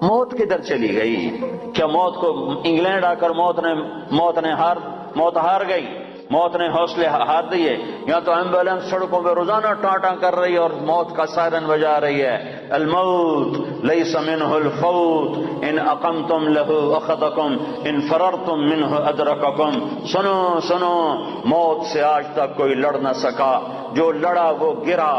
موت کدھر چلی گئی؟ کیا موت کو انگلینڈ آ کر موت ہار گئی؟ موت نے حوصلے ہار دیے؟ یا تو ایمبولینس سڑکوں پہ روزانہ ٹاٹا کر رہی ہے اور موت کا سائرن بجا رہی ہے، الموت لیس منہ الفوت ان اقمتم لہ اخذکم ان فررتم منہ ادرککم۔ سنو سنو، موت سے آج تک کوئی لڑ نہ سکا، جو لڑا وہ گرا،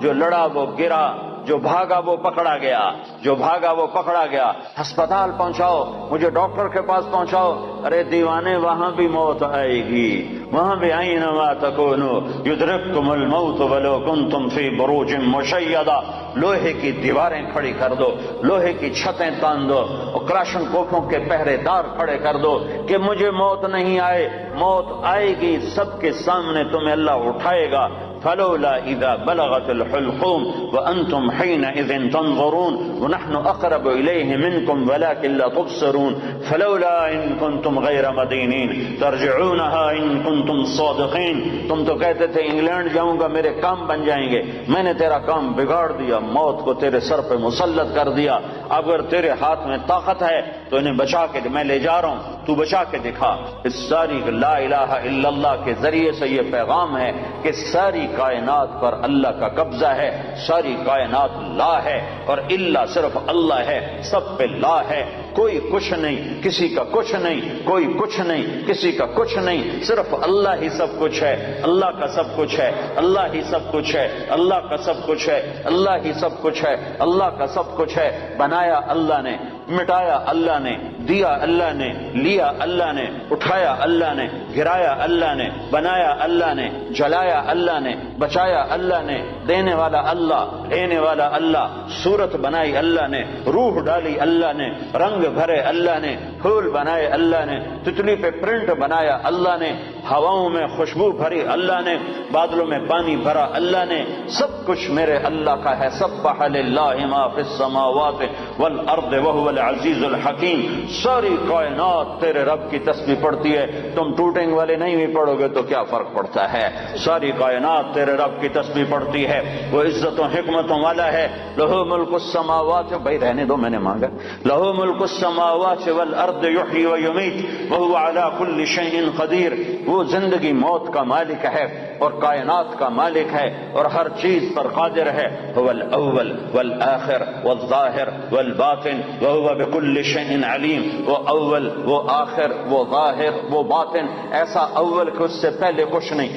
جو لڑا وہ گرا، جو بھاگا وہ پکڑا گیا، جو بھاگا وہ پکڑا گیا۔ ہسپتال پہنچاؤ، مجھے ڈاکٹر کے پاس پہنچاؤ، ارے دیوانے وہاں بھی موت آئے گی، وہاں بھی اینما تکونوا یدرککم الموت ولو کنتم فی بروج مشیدہ۔ لوہے کی دیواریں کھڑی کر دو، لوہے کی چھتیں تان دو اور کلاشن کوفوں کے پہرے دار کھڑے کر دو کہ مجھے موت نہیں آئے۔ موت آئے گی، سب کے سامنے تمہیں اللہ اٹھائے گا۔ فلولا اذا بلغت الحلقوم وانتم حينئذ تنظرون ونحن اقرب اليه منكم ولكن لا تبصرون فلولا ان كنتم غير مدينين ترجعونها ان كنتم صادقين۔ تم تو کہتے تھے انگلینڈ جاؤں گا میرے کام بن جائیں گے، میں نے تیرا کام بگاڑ دیا، موت کو تیرے سر پہ مسلط کر دیا۔ اگر تیرے ہاتھ میں طاقت ہے تو انہیں بچا کے میں لے جا رہا ہوں، تو بچا کے دکھا۔ اس ساری لا الہ الا اللہ کے ذریعے سے یہ پیغام ہے کہ ساری کائنات پر اللہ کا قبضہ ہے، ساری کائنات لا ہے اور اللہ صرف اللہ ہے، سب پہ لا ہے، کوئی کچھ نہیں، کسی کا کچھ نہیں، کوئی کچھ نہیں، کسی کا کچھ نہیں، صرف اللہ ہی سب کچھ ہے، اللہ کا سب کچھ ہے، اللہ ہی سب کچھ ہے، اللہ کا سب کچھ ہے، اللہ ہی سب کچھ ہے، اللہ کا سب کچھ ہے۔ بنایا اللہ نے، مٹایا اللہ نے، دیا اللہ نے، لیا اللہ نے، اٹھایا اللہ نے، گرایا اللہ نے، بنایا اللہ نے، جلایا اللہ نے، بچایا اللہ نے، دینے والا اللہ، لینے والا اللہ، صورت بنائی اللہ نے، روح ڈالی اللہ نے، رنگ بھرے اللہ نے، پھول بنائے اللہ نے، تتلی پہ پرنٹ بنایا اللہ نے، ہواؤں میں خوشبو بھری اللہ نے، بادلوں میں پانی بھرا اللہ نے، سب کچھ میرے اللہ کا ہے۔ سبح للہ ما فی السماوات والارض وهو العزیز الحکیم۔ ساری کائنات تیرے رب کی تسبیح پڑھتی ہے، تم ٹوٹنگ والے نہیں بھی پڑھو گے تو کیا فرق پڑتا ہے؟ ساری کائنات تیرے رب کی تسبیح پڑھتی ہے، وہ عزت و حکمتوں والا ہے۔ لہو ملک السماوات، بھائی رہنے دو میں نے مانگا، لہو ملک السماوات والارض یحیی و یمیت وهو علی کل شیء قدیر۔ وہ زندگی موت کا مالک ہے اور کائنات کا مالک ہے اور ہر چیز پر قادر ہے۔ هو الاول والآخر والظاہر والباطن وهو بكل شيء علیم۔ وہ اول، وہ آخر، وہ ظاہر، وہ باطن، ایسا اول کہ اس سے پہلے کچھ نہیں،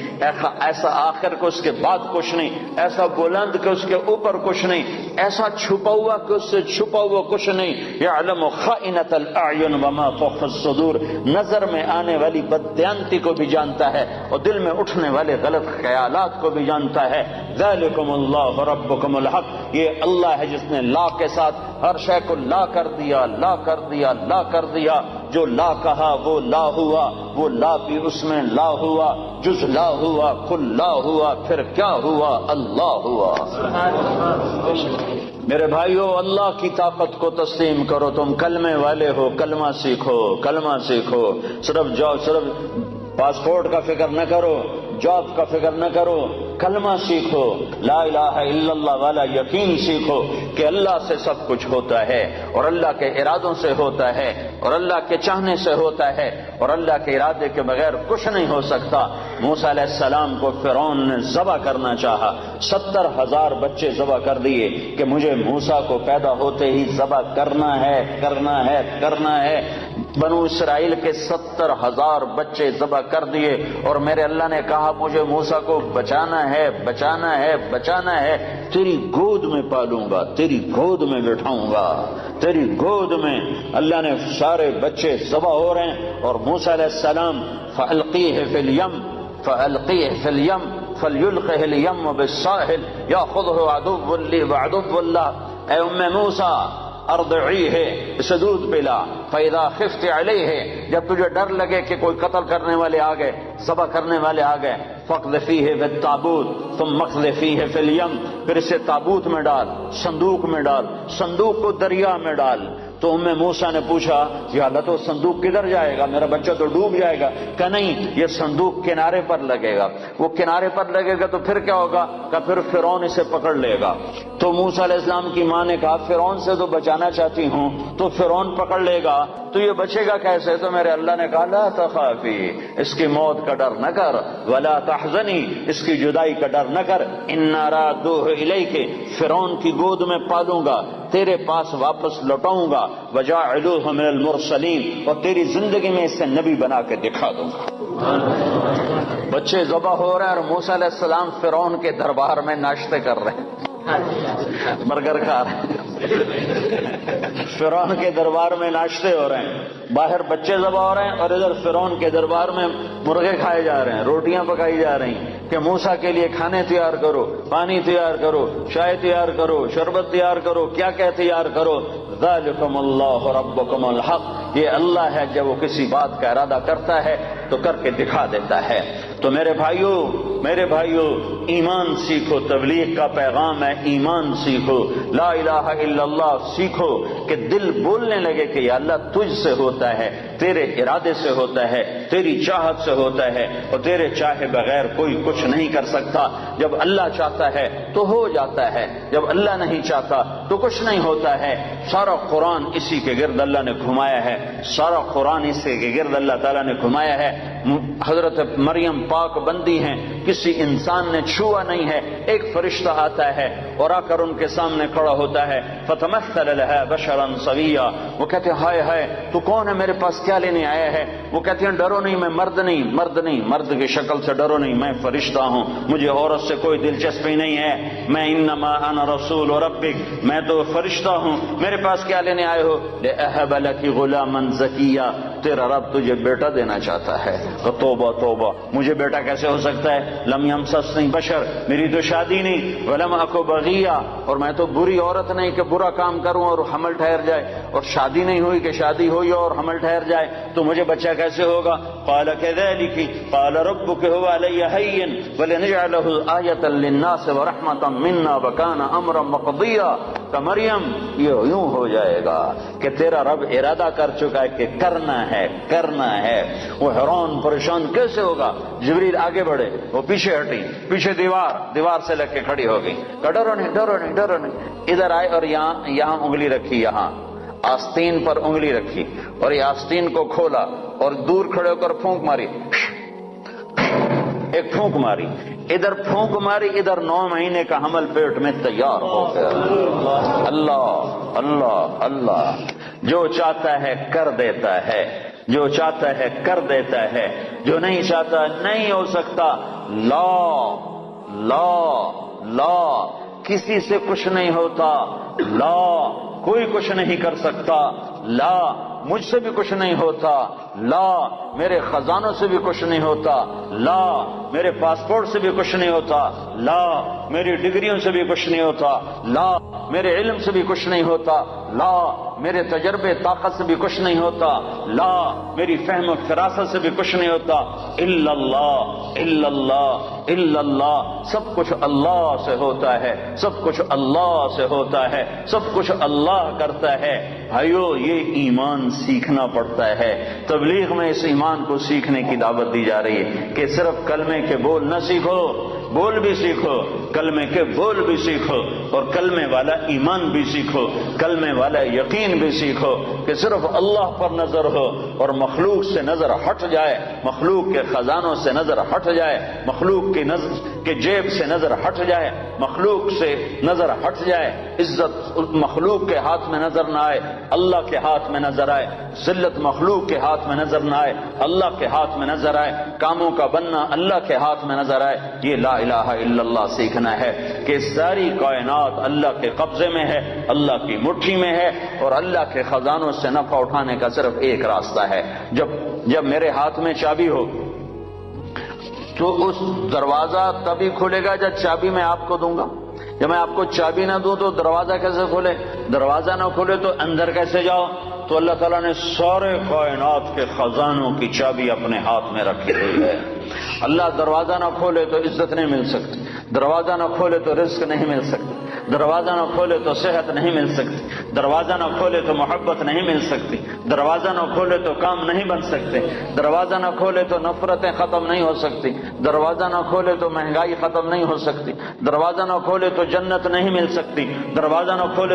ایسا آخر کہ اس کے بعد کچھ نہیں، ایسا بلند کہ اس کے اوپر کچھ نہیں، ایسا چھپا ہوا کہ اس سے چھپا ہوا کچھ نہیں۔ یعلم خائنۃ الاعین وما تخفی الصدور، نظر میں آنے والی بددیانتی کو بھی جانتا ہے اور دل میں اٹھنے والے غلط خیالات کو بھی جانتا ہے۔ ذالکم اللہ ربکم الحق، یہ اللہ ہے جس نے لا کے ساتھ ہر شے کو لا کر دیا، لا کر دیا، لا کر دیا۔ جو لا کہا وہ لا ہوا، وہ لا بھی اس میں لا ہوا، جز لا ہوا، کل لا ہوا، پھر کیا ہوا؟ اللہ ہوا۔ میرے بھائیو، اللہ کی طاقت کو تسلیم کرو۔ تم کلمے والے ہو، کلمہ سیکھو، کلمہ سیکھو۔ صرف پاسپورٹ کا فکر نہ کرو، جاب کا فکر نہ کرو، کلمہ سیکھو، لا الہ الا اللہ والا یقین سیکھو کہ اللہ سے سب کچھ ہوتا ہے اور اللہ کے ارادوں سے ہوتا ہے اور اللہ کے چاہنے سے ہوتا ہے اور اللہ کے ارادے کے بغیر کچھ نہیں ہو سکتا۔ موسیٰ علیہ السلام کو فرعون نے ذبح کرنا چاہا، 70,000 بچے ذبح کر دیے کہ مجھے موسیٰ کو پیدا ہوتے ہی ذبح کرنا ہے، کرنا ہے، کرنا ہے۔ بنو اسرائیل کے 70,000 بچے ذبح کر دیے اور میرے اللہ نے کہا مجھے موسیٰ کو بچانا ہے، بچانا ہے، بچانا ہے، تیری گود میں پالوں گا، تیری گود میں بٹھاؤں گا، تیری گود میں۔ اللہ نے سارے بچے ذبح ہو رہے ہیں اور موسیٰ علیہ السلام فَأَلْقِيهِ فِي الْيَمِّ فَأَلْقِيهِ فِي الْيَمِّ فَلْيُلْقِهِ الْيَمُّ بِالسَّاحِلِ يَأْخُذْهُ عَدُوٌّ لِّي وَعَدُوٌّ لَّهُ۔ اے ام موسیٰ ارضعیہ، اسے دودھ پلا، فَإِذَا خِفْتِ عَلَيْهِ، جب تجھے ڈر لگے کہ کوئی قتل کرنے والے آ گئے، ذبح کرنے والے آ گئے، فَاقْذِفِيهِ فِي التَّابُوتِ ثُمَّ اقْذِفِيهِ فِي الْيَمِّ، پھر اسے تابوت میں ڈال، صندوق میں ڈال، صندوق کو دریا میں ڈال، تو ام موسیٰ نے پوچھا یا اللہ تو صندوق کدھر جائے گا، میرا بچہ تو ڈوب جائے گا. کہ نہیں، یہ صندوق کنارے پر لگے گا. وہ کنارے پر لگے گا تو پھر کیا ہوگا؟ کہ پھر فرعون اسے پکڑ لے گا. تو موسیٰ علیہ السلام کی ماں نے کہا فرعون سے تو بچانا چاہتی ہوں، تو فرعون پکڑ لے گا تو یہ بچے گا کیسے؟ تو میرے اللہ نے کہا لا تخافی، اس کی موت کا ڈر نہ کر، ولا تحزنی، اس کی جدائی کا ڈر نہ کر، انا رادوہ الیک، فرعون کی گود میں پالوں گا، تیرے پاس واپس لوٹاؤں گا، وجاعلوہ من المرسلین، اور تیری زندگی میں اسے نبی بنا کے دکھا دوں گا. بچے ذبح ہو رہے ہیں اور موسیٰ علیہ السلام فرعون کے دربار میں ناشتے کر رہے ہیں، برگر کھا رہے ہیں. فرعون کے دربار میں ناشتے ہو رہے ہیں، باہر بچے ذبح ہو رہے ہیں اور ادھر فرعون کے دربار میں مرغے کھائے جا رہے ہیں، روٹیاں پکائی جا رہی ہیں کہ موسیٰ کے لیے کھانے تیار کرو، پانی تیار کرو، چائے تیار کرو، شربت تیار کرو، کیا کیا تیار کرو. ذالکم اللہ ربکم الحق، یہ اللہ ہے جب وہ کسی بات کا ارادہ کرتا ہے تو کر کے دکھا دیتا ہے. تو میرے بھائیوں ایمان سیکھو، تبلیغ کا پیغام ہے ایمان سیکھو، لا الہ الا اللہ سیکھو کہ دل بولنے لگے کہ یا اللہ تجھ سے ہوتا ہے، تیرے ارادے سے ہوتا ہے، تیری چاہت سے ہوتا ہے، اور تیرے چاہے بغیر کوئی کچھ نہیں کر سکتا. جب اللہ چاہتا ہے تو ہو جاتا ہے، جب اللہ نہیں چاہتا تو کچھ نہیں ہوتا ہے. سارا قرآن اسی کے گرد اللہ نے گھمایا ہے، سارا قرآن اسی کے گرد اللہ تعالیٰ نے گھمایا ہے. حضرت مریم پاک بندی ہیں، کسی انسان نے چھوا نہیں ہے. ایک فرشتہ آتا ہے اور آ کر ان کے سامنے کھڑا ہوتا ہے، فتمثل لها بشرا سویا، وہ کہتے ہیں ہائے ہائے تو کون ہے، میرے پاس کیا لینے آیا ہے؟ وہ کہتے ہیں ڈرو نہیں، میں مرد نہیں، مرد کی شکل سے ڈرو نہیں، میں فرشتہ ہوں، مجھے عورت سے کوئی دلچسپی نہیں ہے، میں انما انا رسول ربک، میں تو فرشتہ ہوں، میرے پاس کیا لینے آئے ہو؟ لأہب لک غلاما زکیا، تیرا رب تجھے بیٹا دینا چاہتا ہے. تو توبہ توبہ، مجھے بیٹا کیسے ہو سکتا ہے؟ لم یمسسنی بشر، میری تو شادی نہیں، ولم اکو بغیہ، اور میں تو بری عورت نہیں کہ برا کام کروں اور حمل ٹھہر جائے، اور شادی نہیں ہوئی کہ شادی ہوئی اور حمل ٹھہر جائے، تو مجھے بچہ کیسے ہوگا؟ قال كذلك قال ربك هو علي هين ولنجعله آية للناس ورحمة منا وكان امرا مقضيا. کہ مریم یہ یوں ہو جائے گا کہ تیرا رب ارادہ کر چکا ہے کہ کرنا ہے. وہ حیران پریشان کیسے ہوگا؟ جبریل آگے بڑھے، وہ پیچھے ہٹی، پیچھے دیوار سے لگ کے کھڑی ہو گئی. ڈرو نہیں، ادھر آئے اور یہاں انگلی رکھی، یہاں آستین پر انگلی رکھی اور یہ آستین کو کھولا اور دور کھڑے ہو کر پھونک ماری، ایک پھونک ماری، ادھر پھونک ماری، ادھر 9 مہینے کا حمل پیٹ میں تیار ہو گیا. اللہ اللہ اللہ، جو چاہتا ہے کر دیتا ہے، جو چاہتا ہے کر دیتا ہے، جو نہیں چاہتا نہیں ہو سکتا. لا کسی سے کچھ نہیں ہوتا، لا کوئی کچھ نہیں کر سکتا، لا مجھ سے بھی کچھ نہیں ہوتا، لا میرے خزانوں سے بھی کچھ نہیں ہوتا، لا میرے پاسپورٹ سے بھی کچھ نہیں ہوتا، لا میری ڈگریوں سے بھی کچھ نہیں ہوتا، لا میرے علم سے بھی کچھ نہیں ہوتا، لا میرے تجربے طاقت سے بھی کچھ نہیں ہوتا، لا میری فہم و فراست سے بھی کچھ نہیں ہوتا. الا اللہ الا اللہ الا اللہ، سب کچھ اللہ سے ہوتا ہے، سب کچھ اللہ سے ہوتا ہے، سب کچھ اللہ کرتا ہے. بھائیو یہ ایمان سیکھنا پڑتا ہے. تبلیغ میں اس ایمان کو سیکھنے کی دعوت دی جا رہی ہے کہ صرف کلمے کے بول نہ سیکھو، بول بھی سیکھو، کلمے کے بول بھی سیکھو، اور کلمے والا ایمان بھی سیکھو، کلمے والا یقین بھی سیکھو کہ صرف اللہ پر نظر ہو اور مخلوق سے نظر ہٹ جائے، مخلوق کے خزانوں سے نظر ہٹ جائے، مخلوق کی کے جیب سے نظر ہٹ جائے، مخلوق سے نظر ہٹ جائے، عزت مخلوق کے ہاتھ میں نظر نہ آئے، اللہ کے ہاتھ میں نظر آئے، ذلت مخلوق کے ہاتھ میں نظر نہ آئے، اللہ کے ہاتھ میں نظر آئے، کاموں کا بننا اللہ کے ہاتھ میں نظر آئے. یہ لا الہ الا اللہ سیکھنا ہے کہ ساری کائنات اللہ کے قبضے میں ہے، اللہ کی مٹھی میں ہے، اور اللہ کے خزانوں سے نفع اٹھانے کا صرف ایک راستہ ہے. جب میرے ہاتھ میں چابی ہو تو اس دروازہ تبھی کھلے گا جب چابی میں آپ کو دوں گا. جب میں آپ کو چابی نہ دوں تو دروازہ کیسے کھلے؟ دروازہ نہ کھلے تو اندر کیسے جاؤ؟ تو اللہ تعالیٰ نے سارے کائنات کے خزانوں کی چابی اپنے ہاتھ میں رکھی ہوئی ہے. اللہ دروازہ نہ کھولے تو عزت نہیں مل سکتی، دروازہ نہ کھولے تو رزق نہیں مل سکتا، دروازہ نہ کھولے تو صحت نہیں مل سکتی، دروازہ نہ کھولے تو محبت نہیں مل سکتی، دروازہ نہ کھولے تو کام نہیں بن سکتے، دروازہ نہ کھولے تو نفرتیں ختم نہیں ہو سکتی، دروازہ نہ کھولے تو مہنگائی ختم نہیں ہو سکتی، دروازہ نہ کھولے تو جنت نہیں مل سکتی، دروازہ نہ کھولے